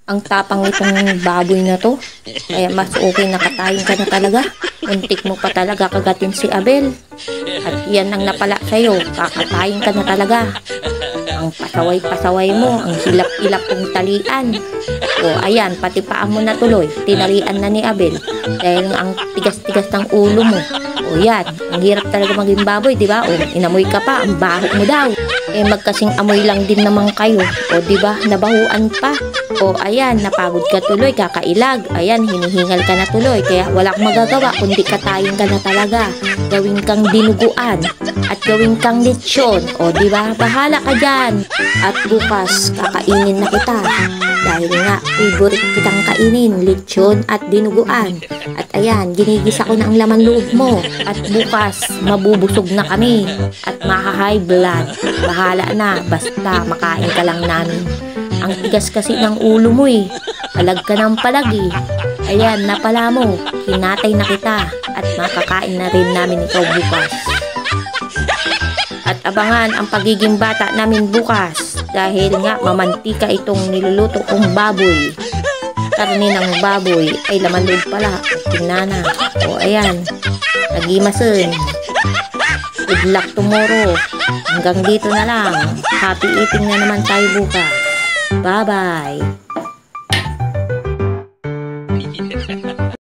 Ang tapang itong baboy na to. Kaya mas okay nakatayin ka na talaga. Muntik mo pa talaga kagatin si Abel. At yan ang napala sa'yo. Kakatayin ka na talaga. Ang pasaway-pasaway mo. Ang hilap-hilap kong talian. O ayan, pati paa mo na tuloy. Tinalian na ni Abel. Dahil ang tigas-tigas ng ulo mo. O yan, ang hirap talaga maging baboy, di ba? O inamoy ka pa, ang baho mo daw. Eh magkasing amoy lang din naman kayo. O di ba, nabahuan pa. O ayan, napagod ka tuloy, kakailag. Ayan, hinihingal ka na tuloy. Kaya wala kang magagawa kundi katayin ka na talaga. Gawin kang dinuguan at gawin kang lechon. O di ba, bahala ka dyan. At bukas, kakainin na kita. Dahil nga, favorite kitang kainin, lechon at dinuguan. At ayan, ginigisa ko na ang laman loob mo. At bukas, mabubusog na kami. At maha-high blood. Bahala na, basta makain ka lang namin. Ang tigas kasi ng ulo mo eh. Palag ka ng palag eh. Ayan, napala mo. Hinatay na kita. At makakain na rin namin ikaw bukas. At abangan ang pagiging bata namin bukas. Dahil nga mamantika itong niluluto kong baboy. Karne ng baboy ay laman loob pala. Tingnan na. O ayan. Nagimasin. Good luck tomorrow. Hanggang dito na lang. Happy eating na naman tayo bukas. Bye-bye.